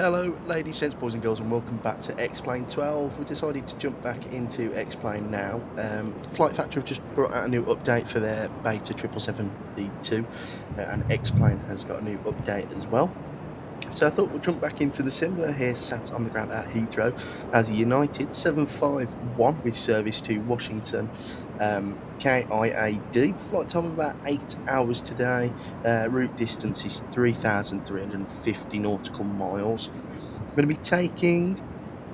Hello ladies, gents, boys and girls, and welcome back to X-Plane 12. We decided to jump back into X-Plane now. Flight Factor have just brought out a new update for their beta 777B2, and X-Plane has got a new update as well. So I thought we'll jump back into the sim. We're here sat on the ground at Heathrow as a United 751 with service to Washington, KIAD. Flight time of about 8 hours today. Route distance is 3,350 nautical miles. I'm going to be taking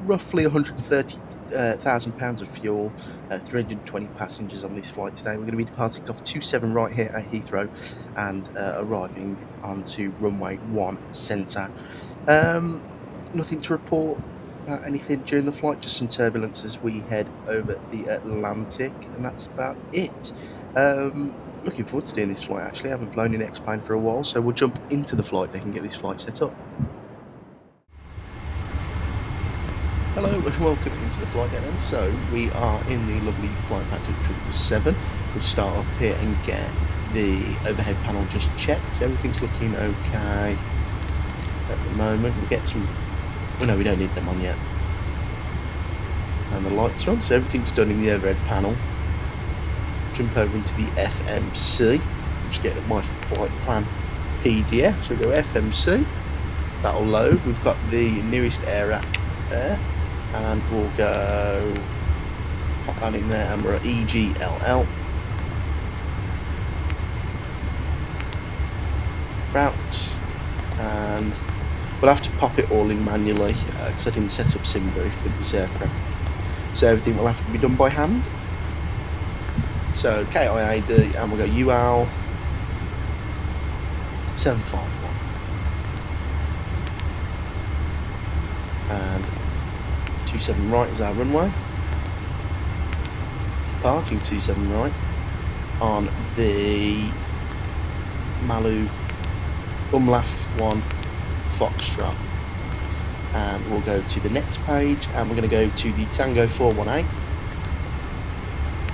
roughly 130,000 pounds of fuel, 320 passengers on this flight today. We're going to be departing off 27 right here at Heathrow and arriving onto runway 1 centre. Nothing to report about anything during the flight, just some turbulence as we head over the Atlantic, and that's about it. Looking forward to doing this flight actually. I haven't flown in X-Plane for a while, so we'll jump into the flight deck and get this flight set up. Hello and welcome into the flight deck then. So we are in the lovely Flight Factor 777. We'll start up here and get the overhead panel just checked. Everything's looking okay at the moment. We'll get some, well no, we don't need them on yet. And the lights are on, so everything's done in the overhead panel. Jump over into the FMC. Just get my flight plan PDF. So we'll go FMC. That'll load. We've got the nearest air rack there. And we'll go pop that in there, and we're at EGLL. Route, and we'll have to pop it all in manually because I didn't set up SimBrief with this aircraft. So everything will have to be done by hand. So KIAD, and we'll go UL 751. And 27 right is our runway. Departing 27 right on the Malu Umlauf 1 Foxtrot. And we'll go to the next page, and we're going to go to the Tango 418.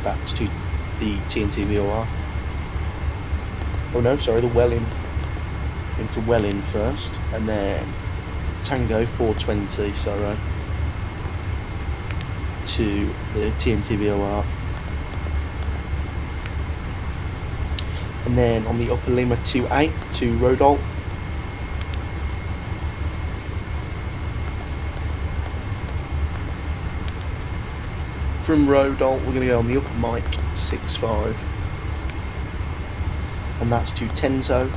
That's to the TNT VOR. Oh no, sorry, the Welling. Into Welling first, and then Tango 420, sorry, to the TNT VOR. And then on the upper Lima 28 to Rodol. From Rodol, we're going to go on the upper Mike 65, and that's to Tenzo.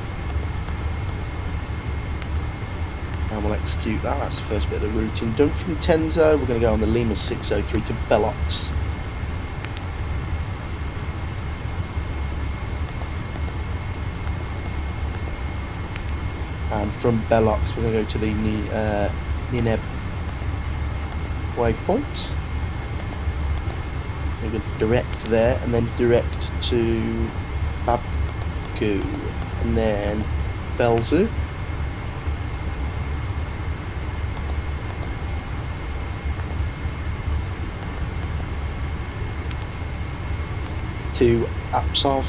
And we'll execute that. That's the first bit of the routing done. From Tenzo, we're going to go on the Lima 603 to Bellox. And from Bellox, we're going to go to the Nineb waypoint. We're going to direct there, and then direct to Babku, and then Belzu. To Apsov.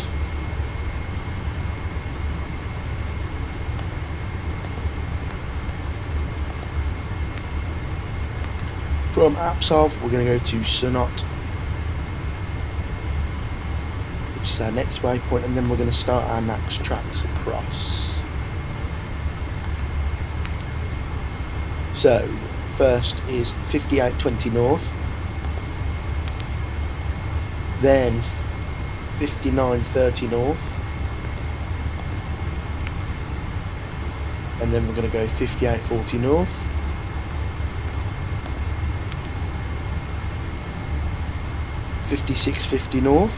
From Apsov, we're going to go to Sunot, which is our next waypoint, and then we're going to start our next tracks across. So, first is 5820 north, then 5930 north, and then we're going to go 5840 north, $56.50 north,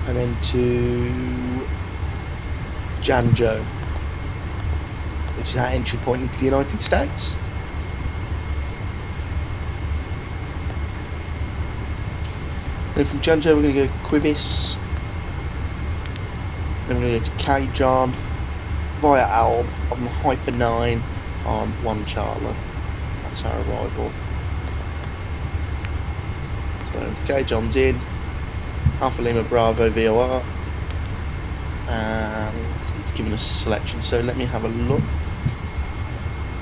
and then to Janjo, which is our entry point into the United States. Then from Janjo we're going to go Quibis, then we're going to go to Kaijon via Alm on the Hyper 9 on 1 Charlie. That's our arrival. So Kaijon's in, Alpha Lima Bravo VOR, and it's given us a selection. So let me have a look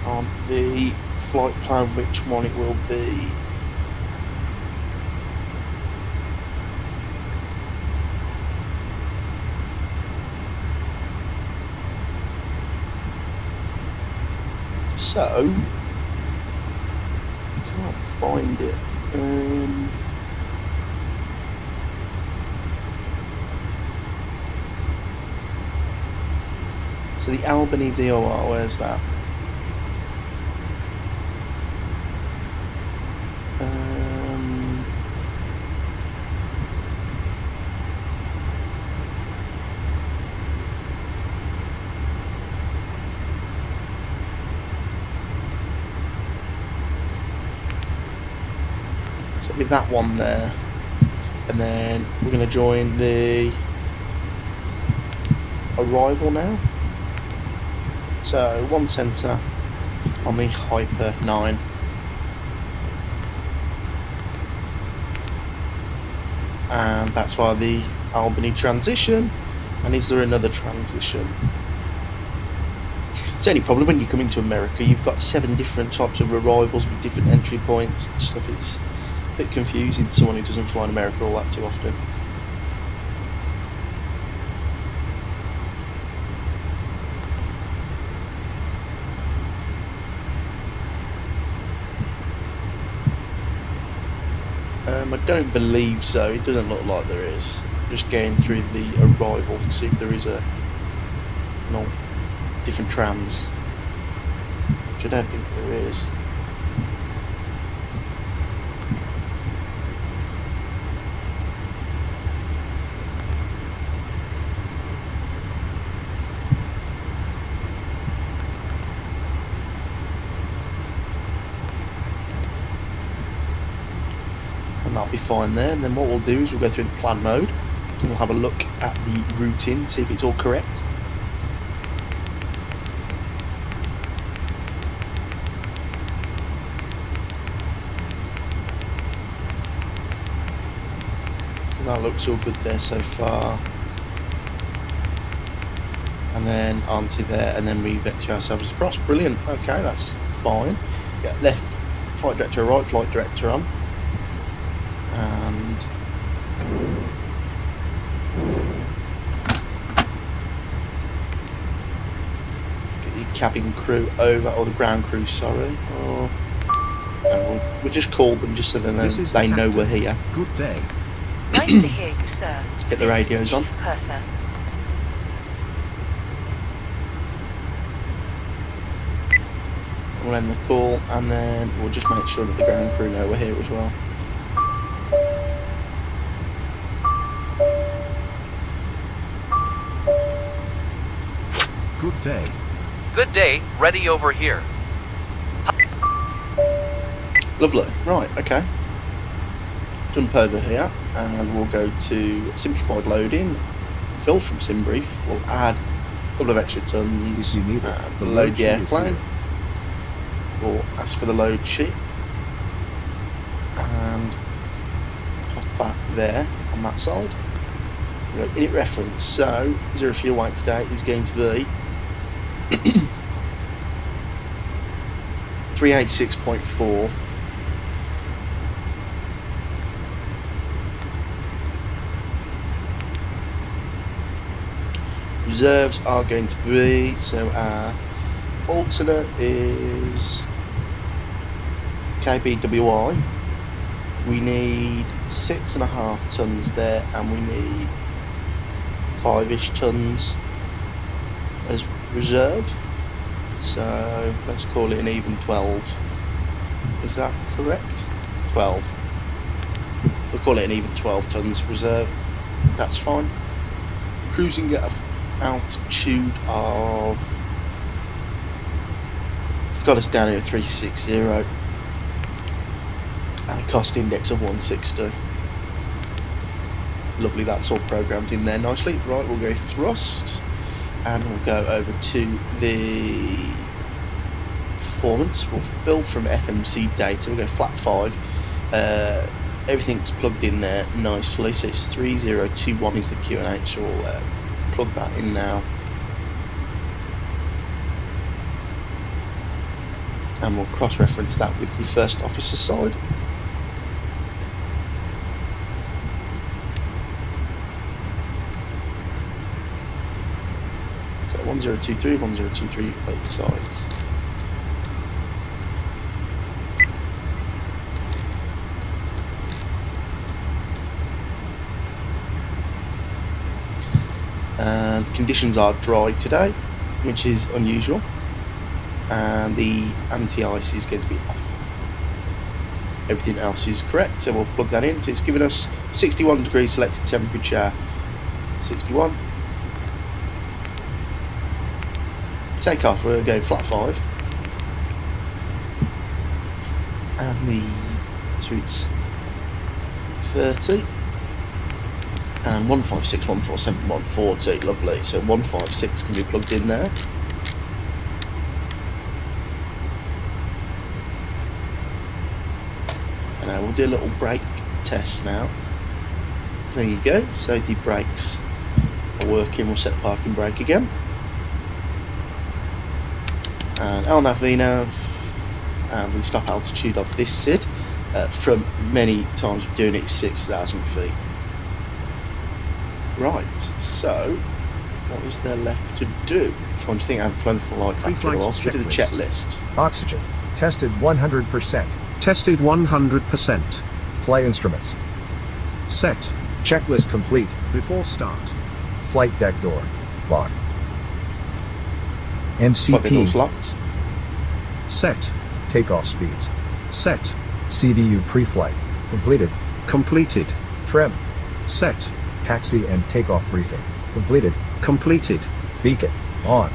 on the flight plan which one it will be. So can't find it. So the Albany VOR, where's that? So with that one there, and then we're going to join the arrival now. So one centre on the Hyper 9. And that's via the Albany transition. And is there another transition? It's the only problem when you come into America, you've got 7 different types of arrivals with different entry points and stuff. It's a bit confusing to someone who doesn't fly in America all that too often. I don't believe so. It doesn't look like there is. Just going through the arrival to see if there is different trams, which I don't think there is. And that'll be fine there. And then what we'll do is we'll go through the plan mode and we'll have a look at the routing, see if it's all correct. So that looks all good there so far. And then onto there, and then we vector ourselves across. Brilliant. Okay, that's fine. Yeah, left flight director, right flight director on. And get the cabin crew over, or the ground crew, sorry. We'll just call them just so they know we're here. Good day. Nice to hear you, sir. Get the radios on. Purser. We'll end the call, and then we'll just make sure that the ground crew know we're here as well. Good day. Good day, ready over here. Lovely. Right, okay. Jump over here, and we'll go to simplified loading. Phil from SimBrief will add a couple of extra tons and load the airplane. We'll ask for the load sheet and pop that there on that side. Init reference, so zero fuel weight today is going to be 386.4. Reserves are going to be, so our alternate is KBWI. We need 6.5 tons there, and we need 5-ish tons as reserve. So let's call it an even 12. Is that correct? 12. We'll call it an even 12 tons reserve. That's fine. Cruising at an altitude of, got us down here at 360 and a cost index of 160. Lovely, that's all programmed in there nicely. Right, we'll go thrust, and we'll go over to the performance. We'll fill from FMC data. We'll go flat 5. Everything's plugged in there nicely, so it's 3021 is the QNH, so we'll plug that in now. and we'll cross-reference that with the first officer's side. So 1023, 1023 both sides. And conditions are dry today, which is unusual, and the anti-ice is going to be off. Everything else is correct, so we'll plug that in. So it's given us 61 degrees selected temperature, 61. Takeoff, we're going flat 5, and so it's 30. And 156, 147, 140, lovely. So 156 can be plugged in there. And we'll do a little brake test now. There you go. So the brakes are working. We'll set the parking brake again. And LNAV, VNAV, and the stop altitude of this SID from many times of doing it is 6,000 feet. Right, so what is there left to do? I'm trying to think. I've flown the flight factor. I'll go to the checklist. Oxygen. Tested 100%. Tested 100%. Flight instruments. Set. Checklist complete. Before start. Flight deck door. Locked. Flight deck doors MCP. locked. Set. Takeoff speeds. Set. CDU pre-flight. Completed. Completed. Trim. Set. Taxi and takeoff briefing. Completed. Completed. Beacon. On.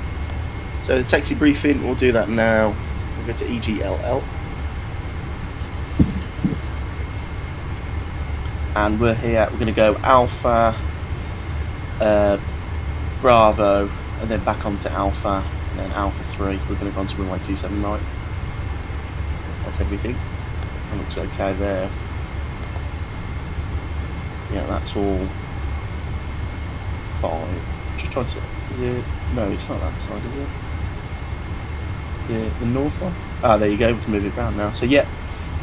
So the taxi briefing, we'll do that now. We'll go to EGLL. And we're here, we're going to go Alpha, Bravo, and then back onto Alpha, and then Alpha 3. We're going to go on to runway 27 right. That's everything. That looks okay there. Yeah, that's all fine. Just trying to, is it, no, it's not that side, is it? The north one? Ah, there you go, we can move it around now. So yeah,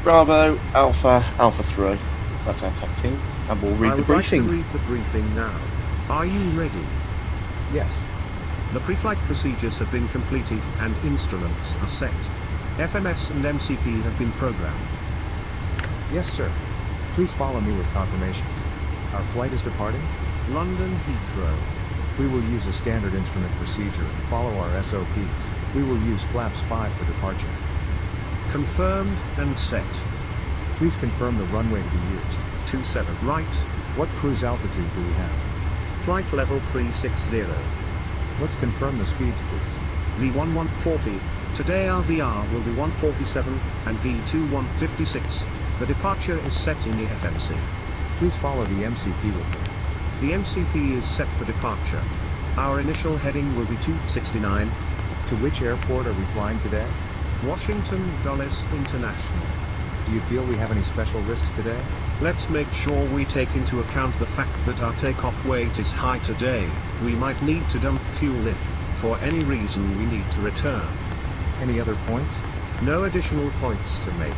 Bravo, Alpha, Alpha 3. That's our taxi, and we'll read I the would like briefing. to read the briefing now. Are you ready? Yes. The pre-flight procedures have been completed and instruments are set. FMS and MCP have been programmed. Yes, sir. Please follow me with confirmations. Our flight is departing. London Heathrow. We will use a standard instrument procedure and follow our SOPs. We will use flaps 5 for departure. Confirmed and set. Please confirm the runway to be used. 27 right. What cruise altitude do we have? Flight level 360. Let's confirm the speeds, please. V1 140. Today our VR will be 147 and V2 156. The departure is set in the FMC. Please follow the MCP with me. The MCP is set for departure. Our initial heading will be 269. To which airport are we flying today? Washington Dulles International. Do you feel we have any special risks today? Let's make sure we take into account the fact that our takeoff weight is high today. We might need to dump fuel if, for any reason, we need to return. Any other points? No additional points to make.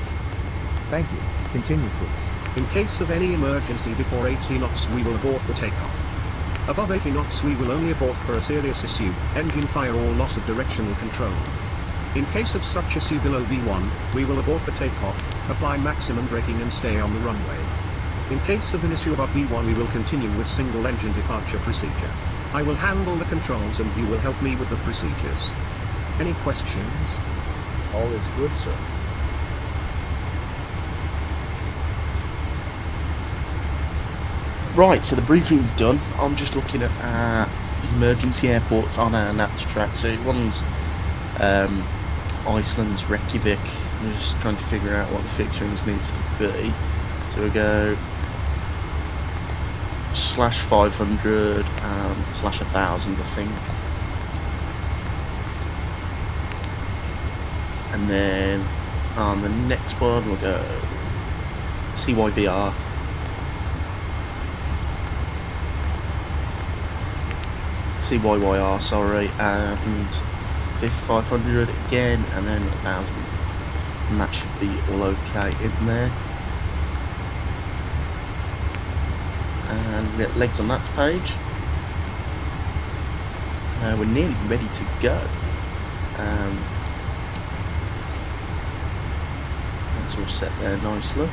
Thank you. Continue, please. In case of any emergency before 80 knots, we will abort the takeoff. Above 80 knots, we will only abort for a serious issue, engine fire or loss of directional control. In case of such issue below V1, we will abort the takeoff, apply maximum braking and stay on the runway. In case of an issue above V1, we will continue with single engine departure procedure. I will handle the controls and you will help me with the procedures. Any questions? All is good, sir. Right, so the briefing's done. I'm just looking at our emergency airports on our NATS track. So one's Iceland's Reykjavik. I'm just trying to figure out what the fixturings needs to be. So we go /500 and /1000, I think. And then on the next one we'll go CYVR. CYYR, sorry, and 500 again, and then 1000. and that should be all okay in there. And we get legs on that page. We're nearly ready to go. That's all set there nicely.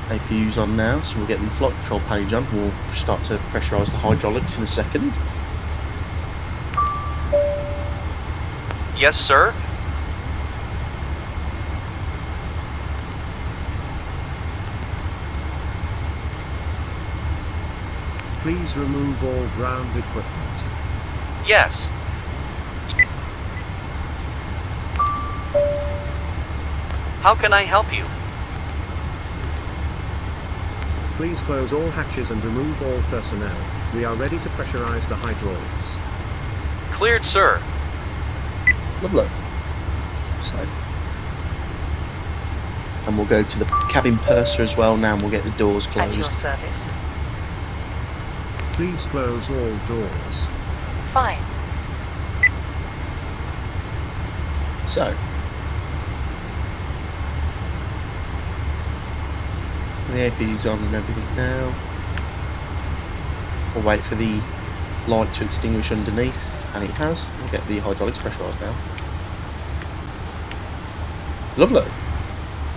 APU's on now, so we'll get the flight control page on. We'll start to pressurise the hydraulics in a second. Yes, sir. Please remove all ground equipment. Yes. How can I help you? Please close all hatches and remove all personnel. We are ready to pressurize the hydraulics. Cleared, sir. Lovely. So, and we'll go to the cabin purser as well now, and we'll get the doors At your closed. service. Please close all doors. Fine. So, the APU's on and everything now. We'll wait for the light to extinguish underneath, and it has. We'll get the hydraulics pressurised now. Lovely.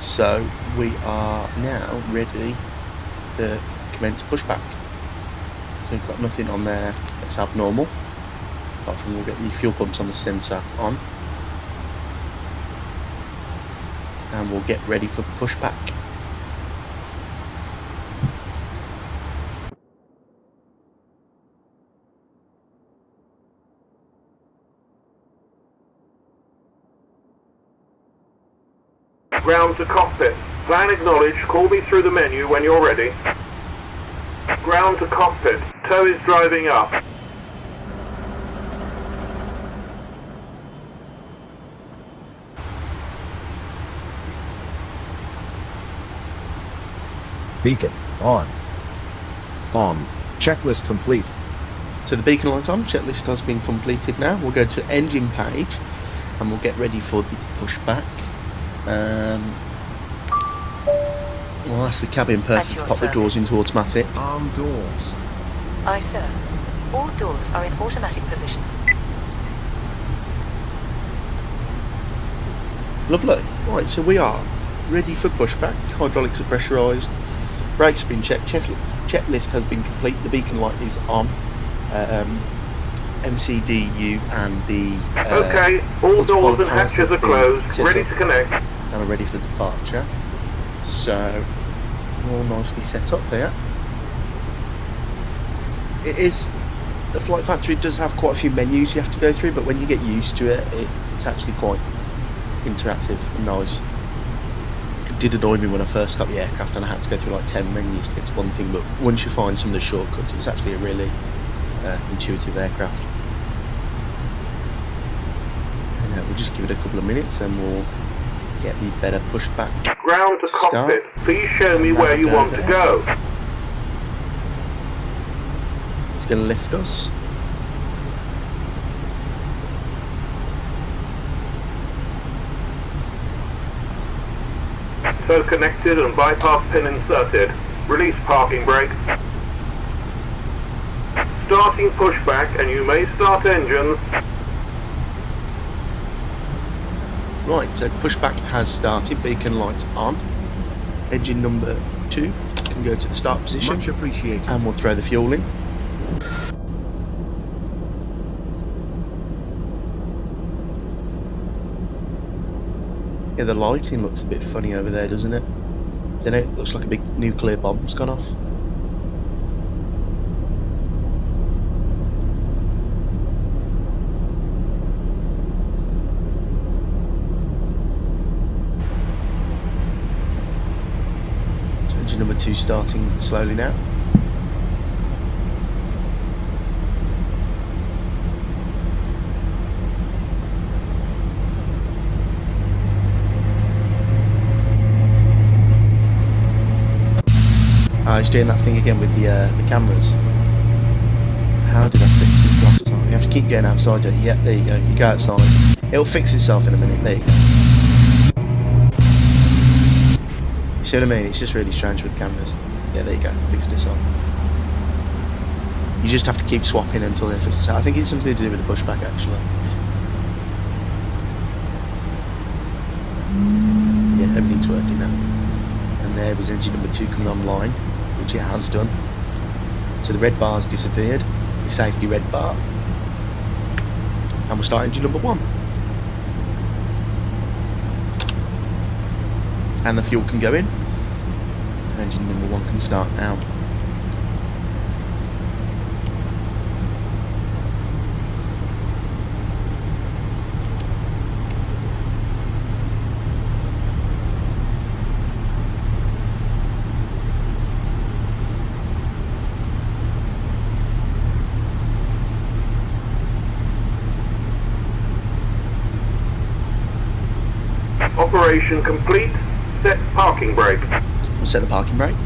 So we are now ready to commence pushback. So we've got nothing on there that's abnormal. Apart from we'll get the fuel pumps on the centre on. And we'll get ready for pushback. Ground to cockpit. Plan acknowledged. Call me through the menu when you're ready. Ground to cockpit. Tow is driving up. Beacon, on. On. Checklist complete. So the beacon light's on, checklist has been completed now. We'll go to engine page and we'll get ready for the pushback. We'll ask the cabin person to your pop the doors service. into automatic. Arm doors. Aye, sir. All doors are in automatic position. Lovely. Right, so we are ready for pushback. Hydraulics are pressurised. Brakes have been checked. Checklist has been complete. The beacon light is on. MCDU and the Okay, all doors and hatches are closed. Ready to connect. and are ready for departure. So we're all nicely set up here. It is, the Flight Factory does have quite a few menus you have to go through, but when you get used to it, it's actually quite interactive and nice. It did annoy me when I first got the aircraft and I had to go through like 10 menus to get to one thing, but once you find some of the shortcuts, it's actually a really intuitive aircraft. And we'll just give it a couple of minutes and we'll get the better pushback. Ground to Start. cockpit. Please show me where you want to go. It's going to lift us. So connected and bypass pin inserted. Release parking brake. Starting pushback, and you may start engines. Right, so pushback has started, beacon lights on. Engine number 2 can go to the start position. Much appreciated. And we'll throw the fuel in. Yeah, the lighting looks a bit funny over there, doesn't it? Don't know, it looks like a big nuclear bomb's gone off. So engine number 2 starting slowly now. He's doing that thing again with the cameras. How did I fix this last time? You have to keep going outside, don't you? Yeah, there you go. You go outside. It'll fix itself in a minute. There you go. You see what I mean? It's just really strange with cameras. Yeah, there you go. Fixed itself. You just have to keep swapping until they fix it. I think it's something to do with the pushback, actually. Yeah, everything's working now. And there was engine number 2 coming online, which it has done. So the red bar's disappeared, the safety red bar. And we'll start engine number 1. And the fuel can go in. Engine number 1 can start now. Operation complete. Set parking brake. We'll set the parking brake.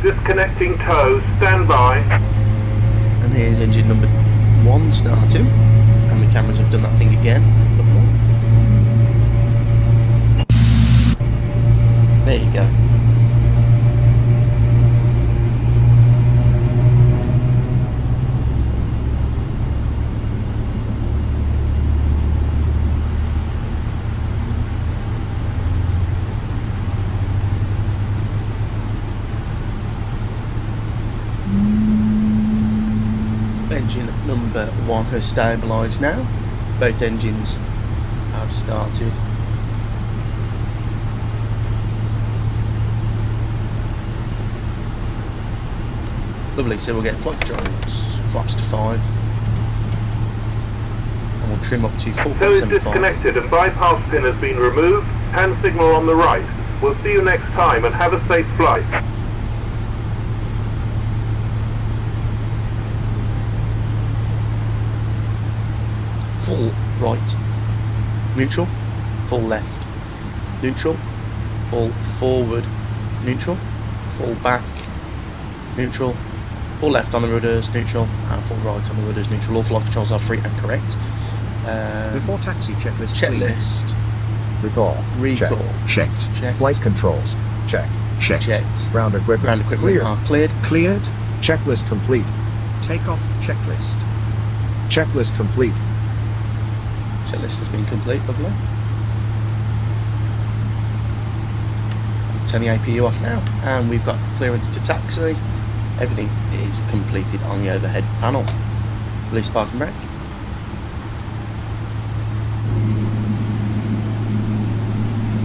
Disconnecting tow. Stand by. And here's engine number 1 starting. And the cameras have done that thing again. There you go. Engine number 1 has stabilised now. Both engines have started. Lovely, so we'll get flight controls, flaps to 5. And we'll trim up to Tow is 4.75. disconnected and bypass pin has been removed. Hand signal on the right. We'll see you next time and have a safe flight. Full right, neutral, full left, neutral, full forward, neutral, full back, neutral, full left on the rudders, neutral, and full right on the rudders, neutral. All flight controls are free and correct. Before taxi checklist. Checklist. Recall. Recall. Check. Checked. Checked. Flight controls. Check. Checked. Checked. Ground equipment. Ground equipment Clear. are cleared. Cleared. Checklist complete. Takeoff checklist. Checklist complete. Checklist has been complete, lovely. Turn the APU off now, and we've got clearance to taxi. Everything is completed on the overhead panel. Release parking brake.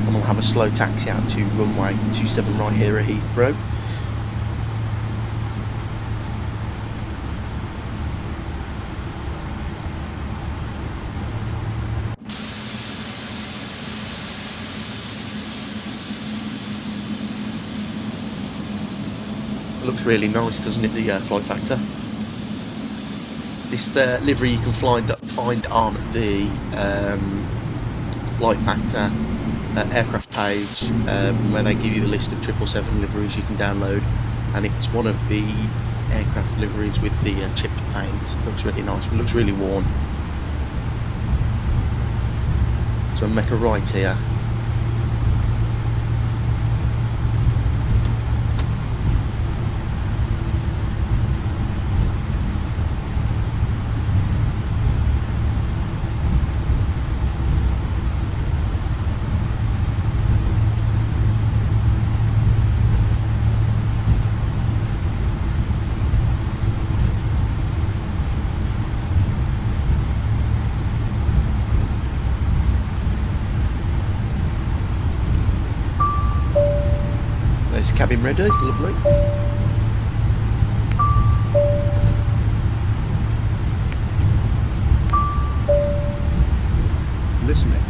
And we'll have a slow taxi out to runway 27 right here at Heathrow. It looks really nice, doesn't it, the flight factor? This livery you can find on the flight factor aircraft page, where they give you the list of 777 liveries you can download, and it's one of the aircraft liveries with the chipped paint. It looks really nice. It looks really worn. So we'll make a right here. There's the cabin ready, lovely. Listening.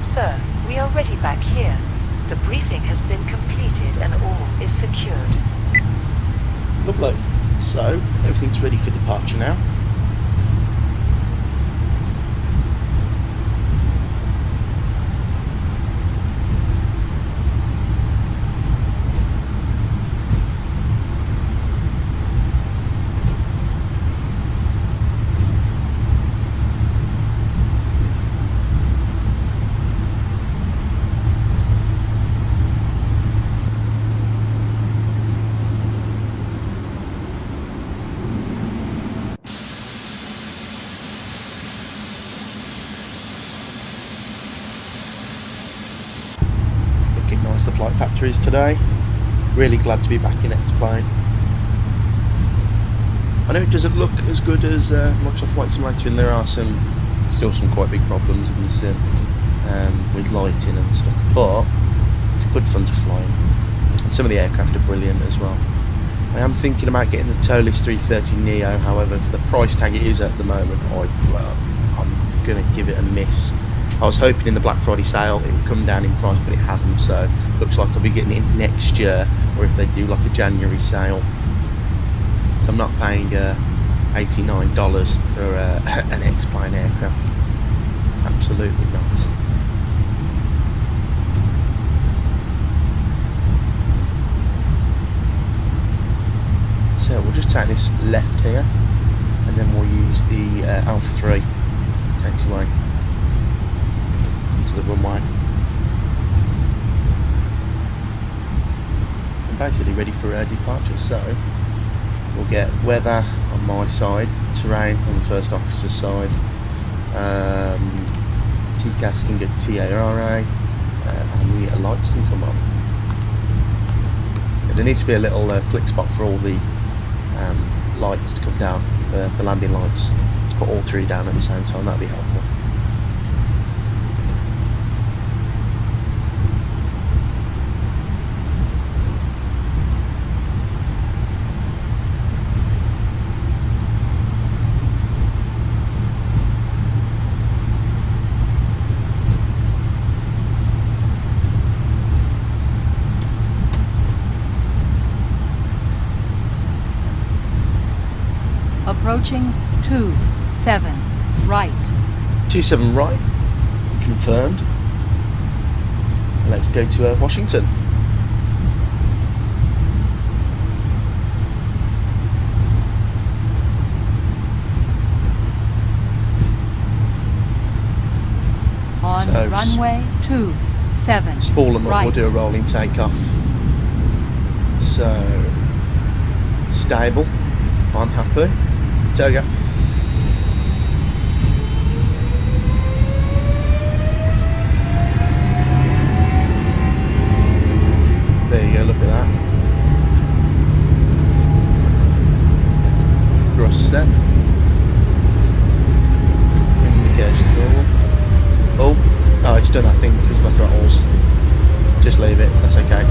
Sir, we are ready back here. The briefing has been completed and all is secured. Lovely. So, everything's ready for departure now. batteries today. Really glad to be back in X-Plane. I know it doesn't look as good as Microsoft Flight Simulator, and there are still some quite big problems in the sim with lighting and stuff, but it's good fun to fly. And some of the aircraft are brilliant as well. I am thinking about getting the Tolis 330 Neo, however, for the price tag it is at the moment, I'm going to give it a miss. I was hoping in the Black Friday sale it would come down in price, but it hasn't, so looks like I'll be getting it next year, or if they do like a January sale. So I'm not paying $89 for an X-Plane aircraft. Absolutely not. So we'll just take this left here, and then we'll use the Alpha 3 taxiway into the runway. I'm basically ready for departure, so we'll get weather on my side, terrain on the first officer's side, TCAS can get to TARA, and the lights can come on. There needs to be a little click spot for all the lights to come down, the landing lights, to put all three down at the same time. That'd be helpful. Approaching 27 right. 27 right, confirmed. Let's go to Washington. On So, runway 27 Spool them up, right. we'll do a rolling takeoff. So, stable, I'm happy. Toga. There you go, look at that. Thrust set. Indication throttle. Oh, it's done that thing because of my throttles. Just leave it, that's okay.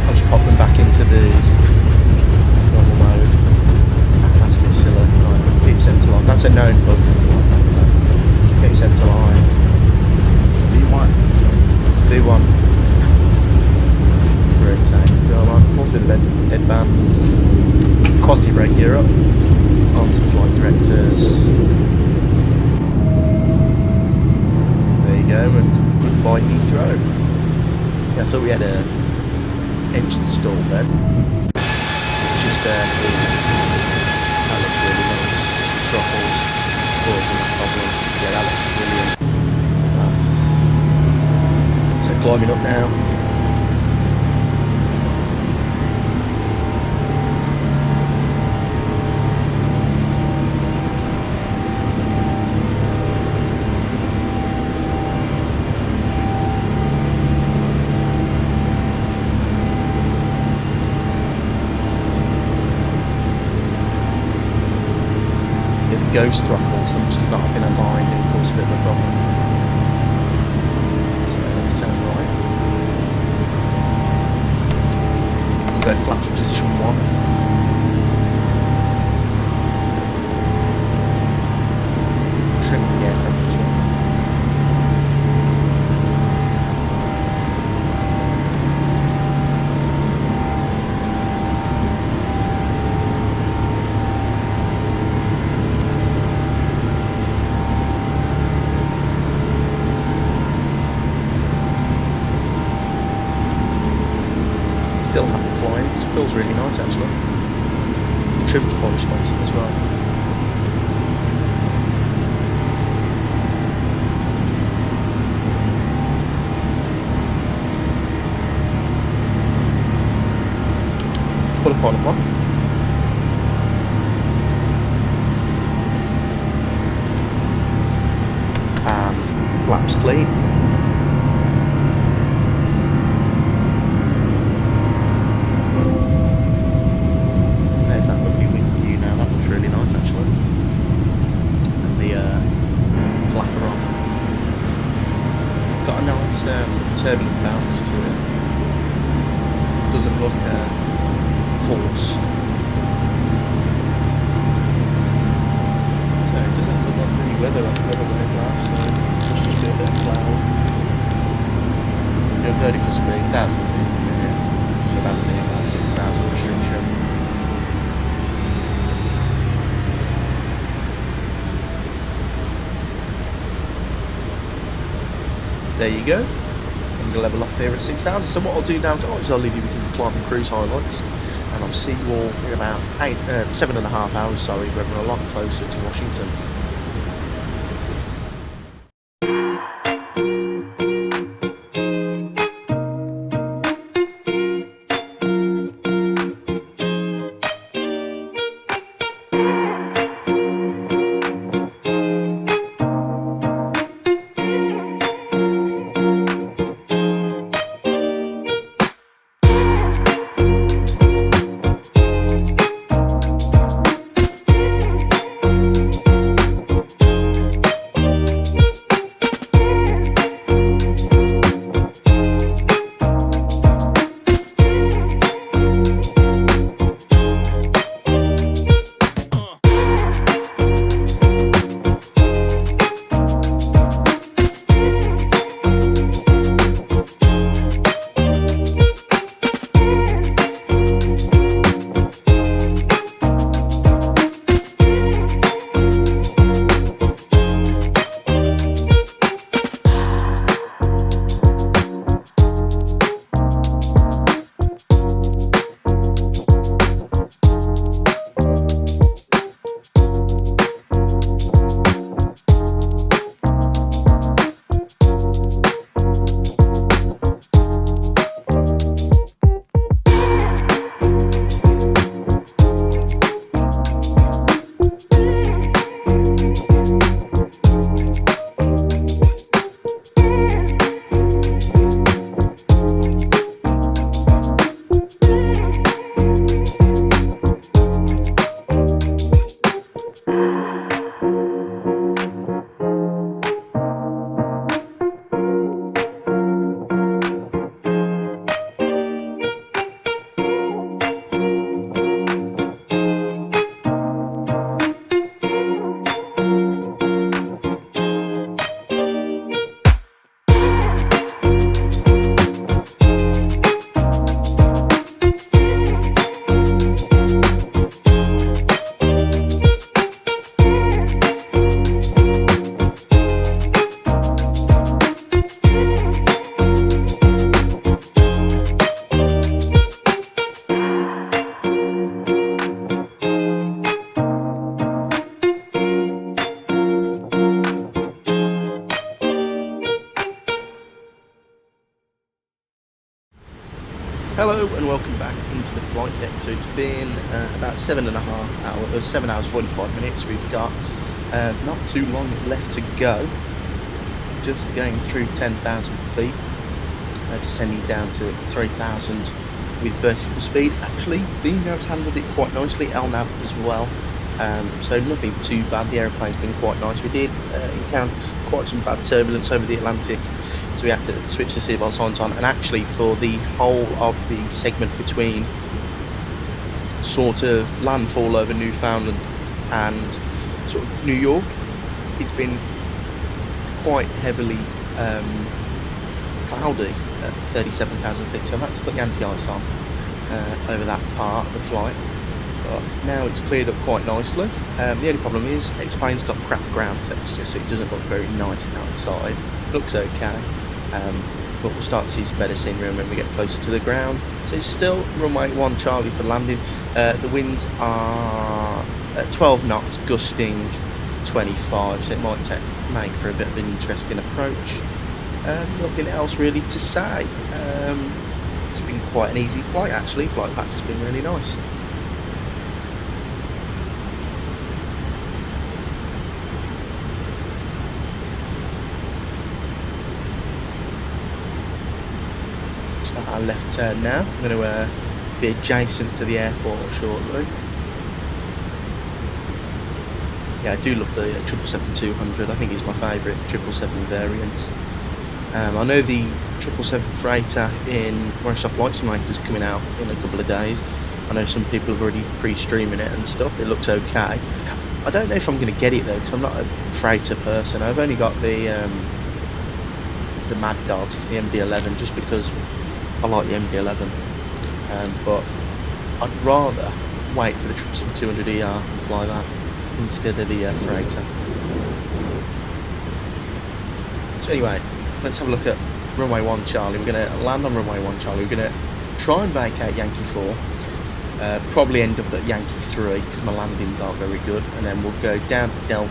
I'll just pop them back into the normal mode. That's a bit silly. Right, keep centre line. That's a known bug. Keep centre line. V1. V1. Rotate. Go on. Pull through the dead band. Positive brake gear up. Onto the flight directors. There you go. And goodbye Heathrow. Yeah, I thought we had a engine stall then. Just that looks really nice. Throttles causing a problem. Yeah, that looks brilliant. So climbing up now. Ghost throttles must have not been aligned and caused a bit of a problem. So let's turn right. We'll go flaps position 1. Trim the aircraft as well. Still haven't flying, it feels really nice actually. Trim's quite responsive as well. Pull a pilot one. And flaps clean. there you go. I'm going to level off here at 6,000. So what I'll do now, guys, is I'll leave you with the climb and cruise highlights, and I'll see you all in about 7.5 hours, sorry, when we're a lot closer to Washington. Hello and welcome back into the flight deck. So it's been about 7.5 hours, 7 hours 45 minutes. We've got not too long left to go. Just going through 10,000 feet, descending down to 3,000 with vertical speed. Actually, the nav's handled it quite nicely, LNAV as well. So nothing too bad. The aeroplane's been quite nice. We did encounter quite some bad turbulence over the Atlantic, so we had to switch to seatbelt sign time. And actually, for the whole of the segment between sort of landfall over Newfoundland and sort of New York, it's been quite heavily cloudy at 37,000 feet. So I've had to put the anti-ice on over that part of the flight. But now it's cleared up quite nicely. The only problem is X-plane's got crap ground texture, so it doesn't look very nice outside. Looks okay, but we'll start to see some better scenery when we get closer to the ground. So it's still runway 1 Charlie for landing. The winds are 12 knots, gusting 25, so it might make for a bit of an interesting approach. Nothing else really to say. It's been quite an easy flight actually. Flight factor's been really nice. Start our left turn now. I'm going to be adjacent to the airport shortly. Yeah, I do love the 777-200. I think it's my favourite 777 variant. I know the 777 freighter in Microsoft Flight Simulator is coming out in a couple of days. I know some people have already pre-streaming it and stuff. It looks okay. I don't know if I'm going to get it though, because I'm not a freighter person. I've only got the Mad Dog, the MD-11, just because I like the MD-11. But I'd rather wait for the 777-200ER and fly that instead of the freighter. So anyway, let's have a look at runway 1 Charlie. We're going to land on runway 1 Charlie. We're going to try and vacate Yankee 4. Probably end up at Yankee 3 because my landings aren't very good, and then we'll go down to down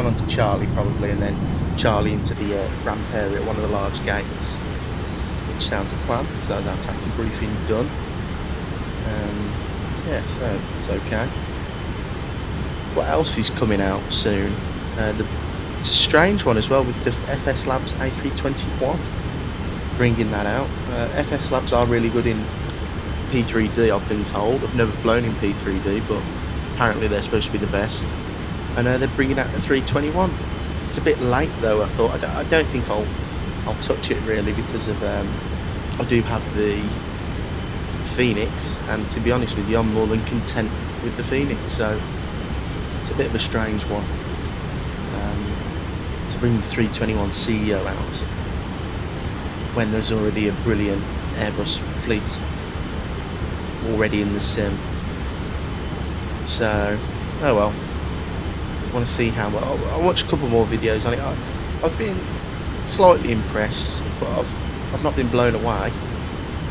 onto Charlie probably, and then Charlie into the ramp area, one of the large gates, which sounds a plan. So that's our taxi briefing done. Yeah, so it's okay. What else is coming out soon? It's a strange one as well with the FS Labs A321, bringing that out. FS Labs are really good in P3D, I've been told. I've never flown in P3D, but apparently they're supposed to be the best. And they're bringing out the 321. It's a bit late though, I thought. I don't think I'll touch it really because of I do have the Phoenix, and to be honest with you, I'm more than content with the Phoenix, so it's a bit of a strange one to bring the 321 CEO out when there's already a brilliant Airbus fleet already in the sim. So, oh well. I want to see how well. I'll watch a couple more videos on it. I've been slightly impressed, but I've not been blown away.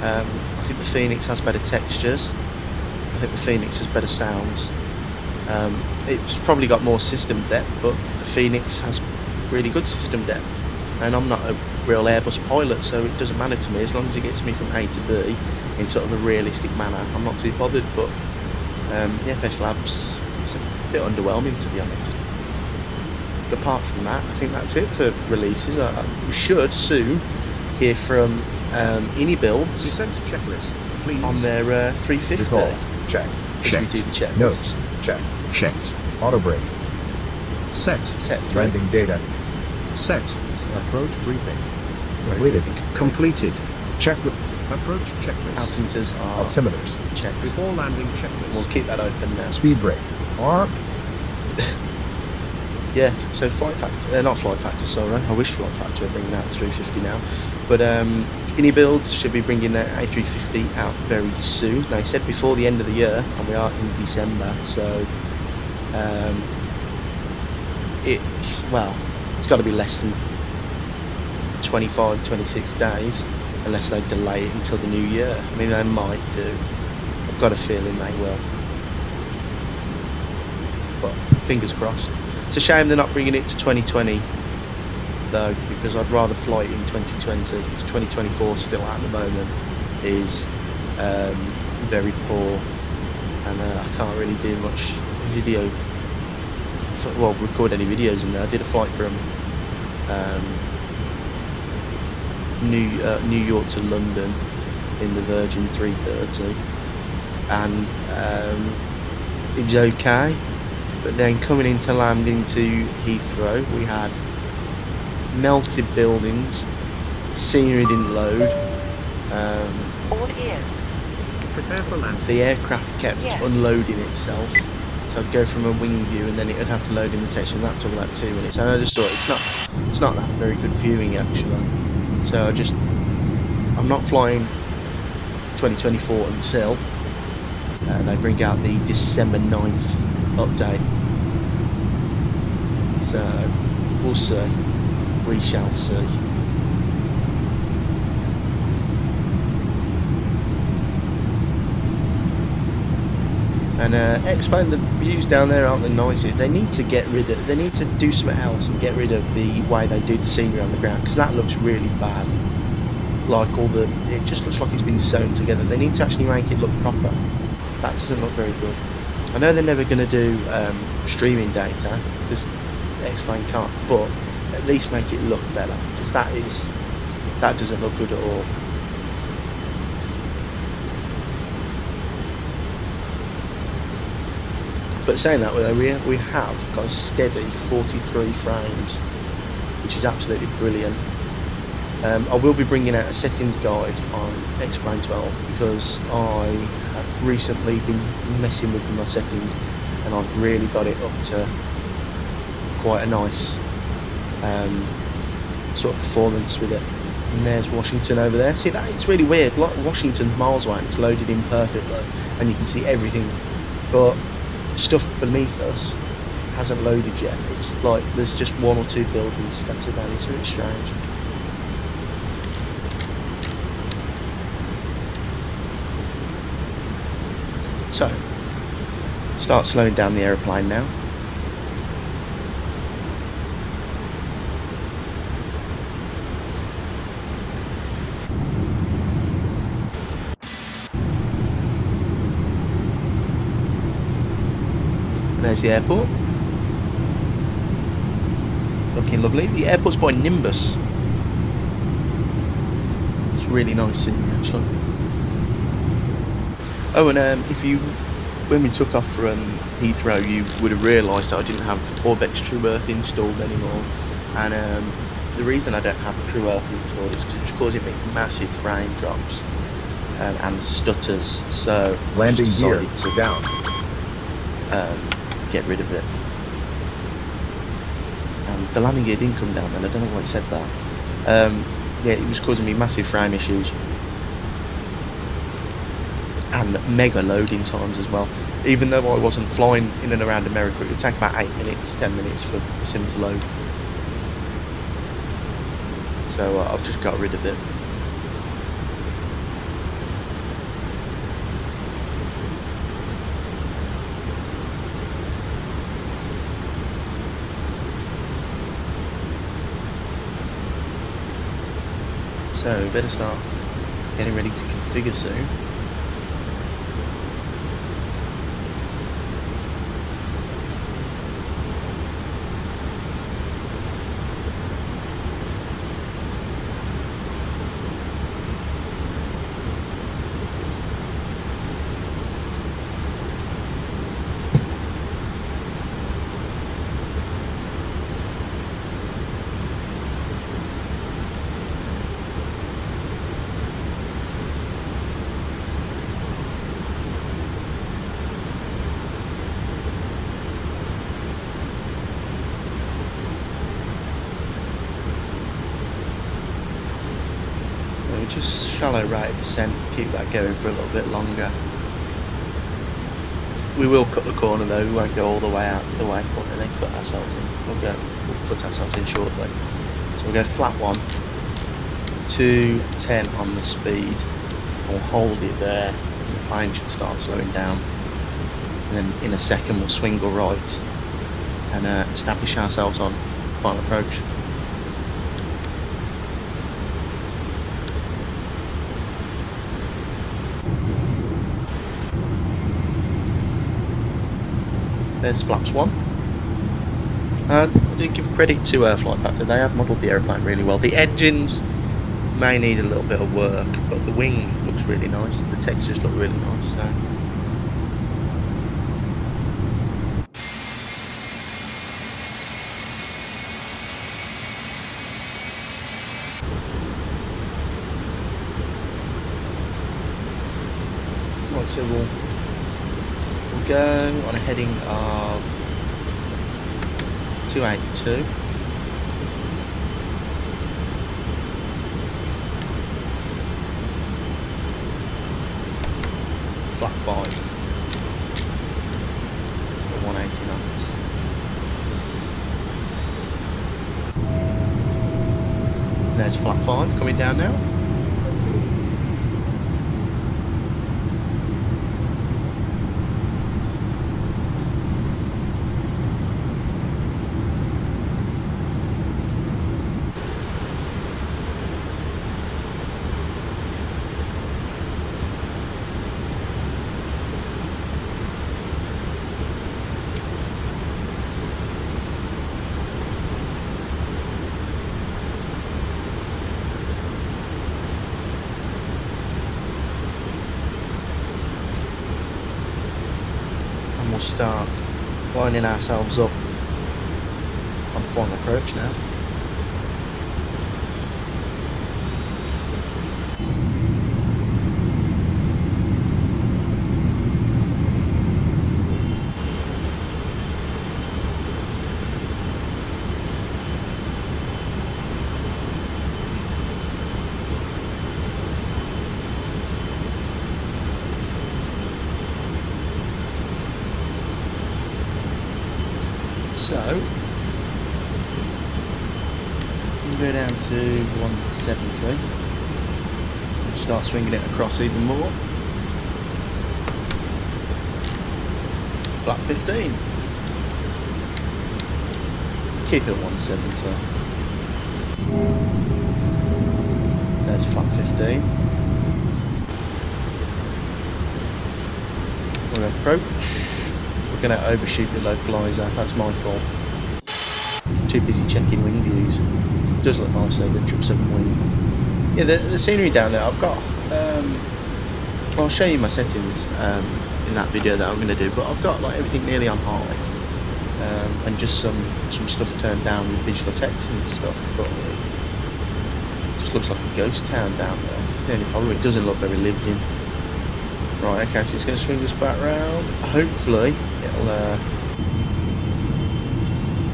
I think the Phoenix has better textures. I think the Phoenix has better sounds. It's probably got more system depth, but the Phoenix has really good system depth. And I'm not a real Airbus pilot, so it doesn't matter to me as long as it gets me from A to B in sort of a realistic manner. I'm not too bothered, but the FS Labs, it's a bit underwhelming to be honest. But apart from that, I think that's it for releases. We should soon hear from EGLL Descent checklist, please. on their 350. Recall. Check. Should we Checked. do the checklist? Notes. Check. Checked. Auto brake. Set. Set 3. Landing data. Set. Approach briefing. Completed. Completed. Checklist. Approach checklist. Altimeters are Altimeters. checked. Before landing checklist. We'll keep that open now. Speed brake. Armed. Yeah, so flight factor, not flight factor, sorry. I wish flight factor would bring that 350 now. But EGLL should be bringing their A350 out very soon. They said before the end of the year, and we are in December, so it's got to be less than 25, 26 days, unless they delay it until the new year. I mean, they might do. I've got a feeling they will. But fingers crossed. It's a shame they're not bringing it to 2020 though, because I'd rather fly it in 2020, because 2024 still at the moment is very poor, and I can't really do much video, well, record any videos in there. I did a flight from New York to London in the Virgin 330, and it was okay. But then coming into land into Heathrow, we had melted buildings, scenery didn't load, All ears. Prepare for landing. the aircraft kept Yes. unloading itself. So I'd go from a wing view and then it would have to load in the text, and that took about 2 minutes. And I just thought it's not that very good viewing actually. So I'm not flying 2024 until they bring out the December 9th update. So we'll see. We shall see. And explain, the views down there aren't the nicest. They need to they need to do something else and get rid of the way they do the scenery on the ground, because that looks really bad. Like it just looks like it's been sewn together. They need to actually make it look proper. That doesn't look very good. I know they're never going to do streaming data, because X-Plane can't, but at least make it look better, because that doesn't look good at all. But saying that, we have got a steady 43 frames, which is absolutely brilliant. I will be bringing out a settings guide on X-Plane 12, because I have recently been messing with my settings, and I've really got it up to quite a nice sort of performance with it. And there's Washington over there. See, that it's really weird. Like Washington's miles away and it's loaded in perfectly, and you can see everything, but stuff beneath us hasn't loaded yet. It's like there's just 1 or 2 buildings scattered around. It's really strange. So, start slowing down the aeroplane now. There's the airport. Looking lovely. The airport's by Nimbus. It's really nice scenery actually. Oh, and when we took off from Heathrow, you would have realised that I didn't have Orbex True Earth installed anymore. And the reason I don't have True Earth installed is because it's causing me massive frame drops and stutters. So Landing gear to down. Get rid of it. The landing gear didn't come down then, I don't know why it said that. Yeah, it was causing me massive frame issues. And mega loading times as well. Even though I wasn't flying in and around America, it would take about 8 minutes, 10 minutes for the sim to load. So I've just got rid of it. So we better start getting ready to configure soon. Just shallow rate of descent, keep that going for a little bit longer. We will cut the corner though, we won't go all the way out to the waypoint and then cut ourselves in. We'll cut ourselves in shortly. So we'll go flat 1, 210 on the speed, we'll hold it there, and the plane should start slowing down. And then in a second we'll swing or right and establish ourselves on final approach. There's flaps 1. I do give credit to Flight Factor, they have modelled the aeroplane really well. The engines may need a little bit of work, but the wing looks really nice, the textures look really nice. So. Right, so we'll go on a heading of 282. Flat 5 for 180 knots. There's flat 5 coming down now. We'll start lining ourselves up on final approach now. So we'll go down to 170. Start swinging it across even more. Flat 15. Keep it at 170. There's flat 15. We're going to approach. We're going to overshoot the localizer. That's my fault. Too busy checking wing views. It does look nice though, the 777 wing. Yeah, the scenery down there, I've got, I'll show you my settings in that video that I'm going to do, but I've got like everything nearly on high, and just some stuff turned down with visual effects and stuff, but it just looks like a ghost town down there. It's the only problem, it doesn't look very lived in. Right, okay, so it's going to swing us back round. Hopefully it'll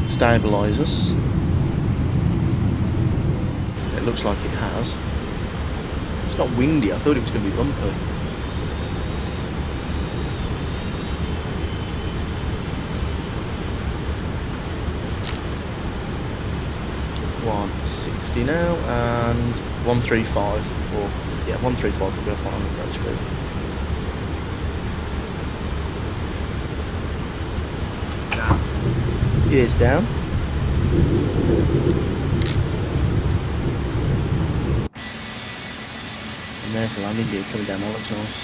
stabilise us. It looks like it has. It's not windy, I thought it was going to be bumpy. $160 now, and 135, or yeah, 135 will go fine on the approach speed. Gears down. And there's the landing gear coming down, that looks nice.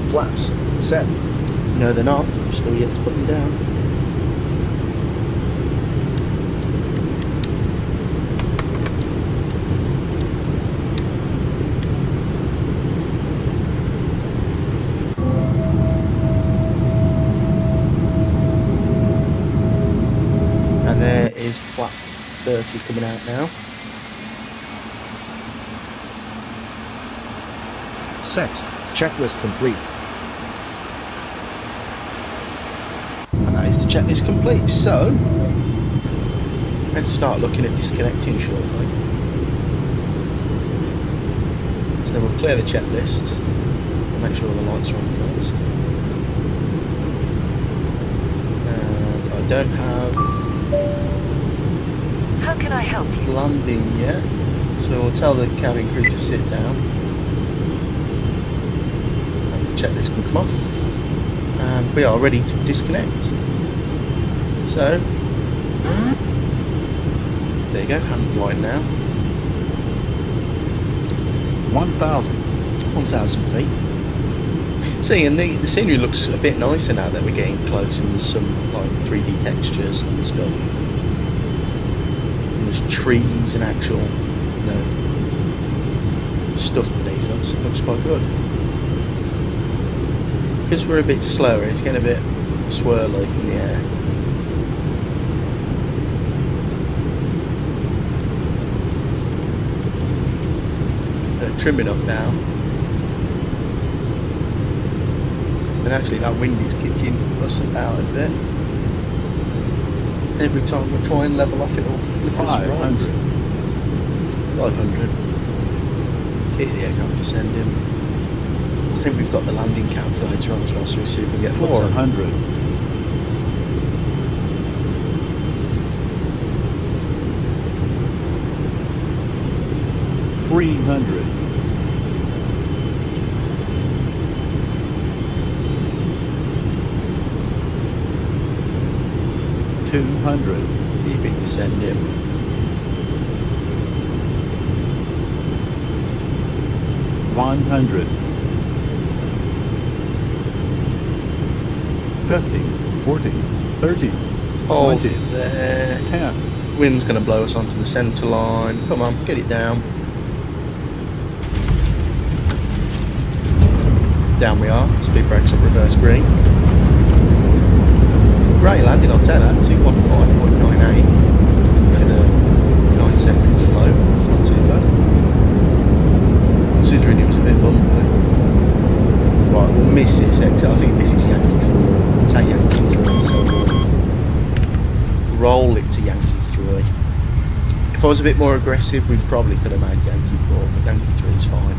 Flaps set. No, they're not. I'm still yet to put them down. And there is flap 30 coming out now. Set. Checklist complete. And that is the checklist complete. So let's start looking at disconnecting shortly. So we'll clear the checklist and make sure the lights are on first. And I don't have How can I help you? landing yet, so we'll tell the cabin crew to sit down. And the checklist can come off. And we are ready to disconnect. So there you go, hand flying now. 1,000 feet. See, and the scenery looks a bit nicer now that we're getting close, and there's some like 3D textures and stuff. And there's trees and actual, you know, stuff beneath us. It looks quite good. Because we're a bit slower, it's getting a bit swirly in the air. Trimming up now, and actually that wind is kicking us about a bit. Every time we try and level off, it'll flip us right. 500. Keep the aircraft descending. I think we've got the landing calculator on as well, so we see if we can get 400. 300. 200. Keeping descending. 100. 50. 40. 30. Hold 20. it there. 10. Wind's going to blow us onto the centre line. Come on, get it down. Down we are. Speed brakes up, reverse green. Great landing, I'll tell that. 215.98. I was a bit more aggressive, we probably could have made Yankee 4, but Yankee 3 is fine.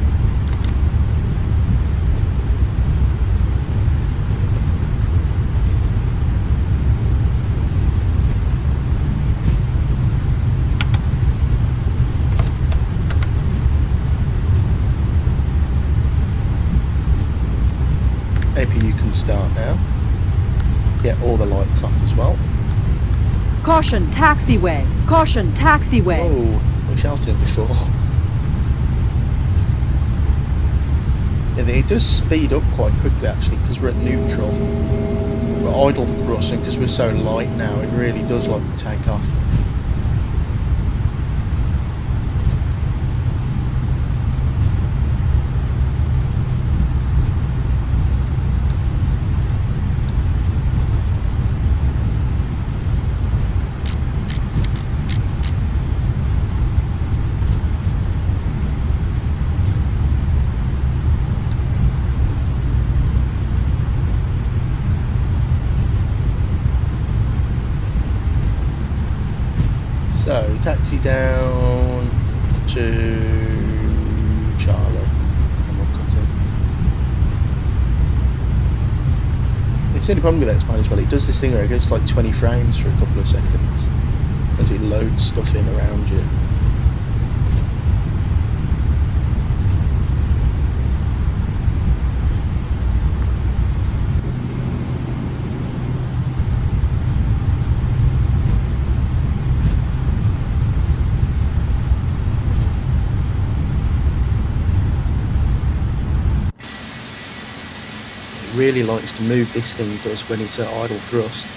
APU can start now. Get all the lights off as well. Caution, taxiway. Caution, taxiway. Oh, we shouted before. Yeah, it does speed up quite quickly actually because we're at neutral. We're idle thrusting because we're so light now. It really does like to take off. So, taxi down to Charlie, and we'll cut in. It's the only problem with X-Plane as well, it does this thing where it goes like 20 frames for a couple of seconds as it loads stuff in around you. Really likes to move, this thing does, when it's at idle thrust.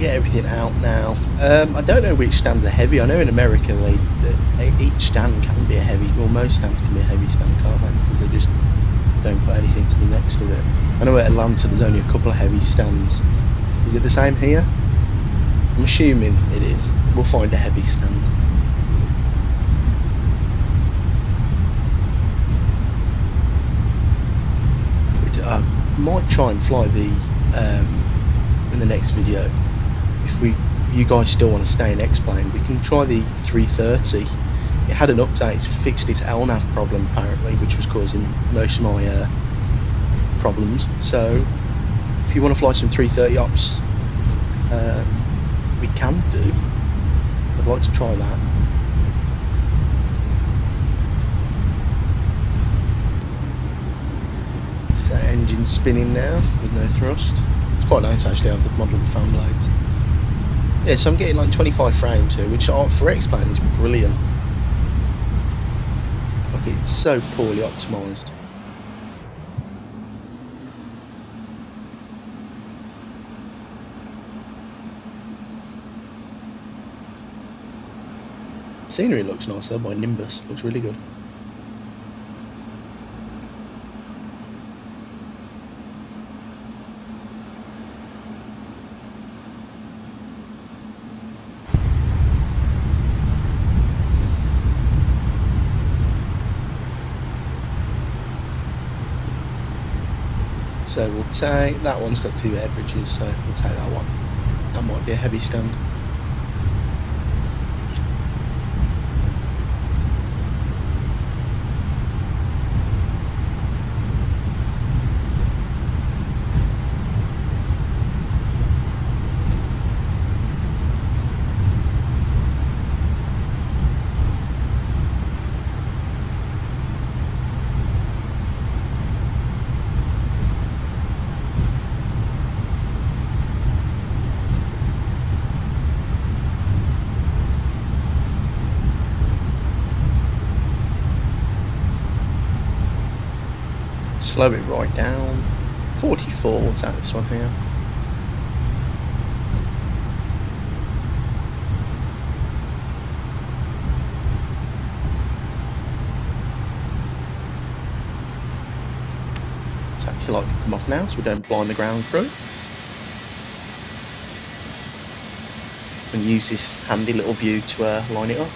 Get everything out now. I don't know which stands are heavy. I know in America each stand can be a heavy, well most stands can be a heavy stand, can't they? Because they just don't put anything to the next of it. I know at Atlanta there's only a couple of heavy stands. Is it the same here? I'm assuming it is. We'll find a heavy stand. Which I might try and fly the in the next video. If you guys still want to stay in X-Plane, we can try the 330. It had an update, it's fixed its LNAV problem apparently, which was causing most of my problems. So if you want to fly some 330 ops, we can do. I'd like to try that. Is that engine spinning now with no thrust? It's quite nice actually, I have the model of the fan blades. Yeah, so I'm getting like 25 frames here, which for X-Plane is brilliant. Like, it's so poorly optimised. Scenery looks nice though by Nimbus, looks really good. So we'll take, that one's got 2 air bridges, so we'll take that one. That might be a heavy stand. slow it right down. 44, what's that, this one here? Taxi light can come off now so we don't blind the ground crew. And use this handy little view to line it up.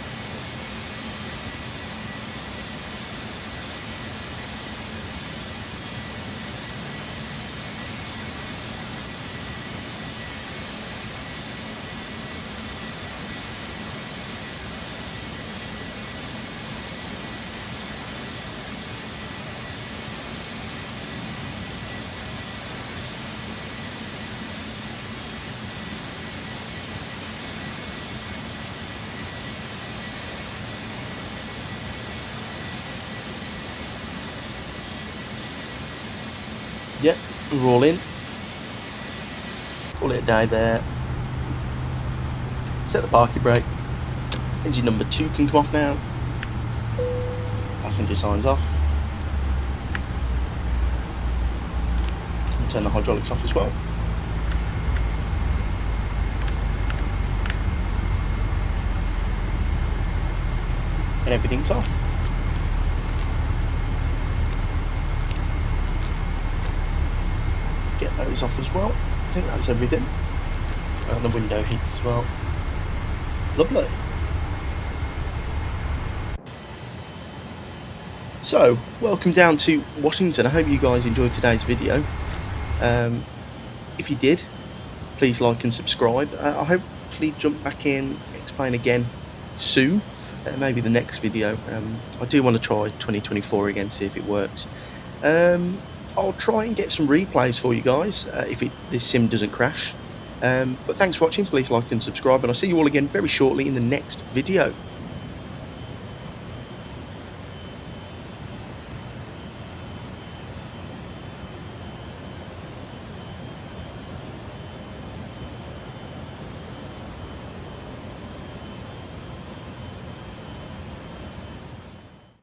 Yep, we're all in. Call it a day there. Set the parking brake. Engine number 2 can come off now. Passenger signs off. And turn the hydraulics off as well. And everything's off. Get those off as well. I think that's everything. And the window heats as well. Lovely. So, welcome down to Washington. I hope you guys enjoyed today's video. If you did, please like and subscribe. I'll hopefully jump back in, explain again soon. Maybe the next video. I do want to try 2024 again, see if it works. I'll try and get some replays for you guys if this sim doesn't crash. But thanks for watching. Please like and subscribe, and I'll see you all again very shortly in the next video.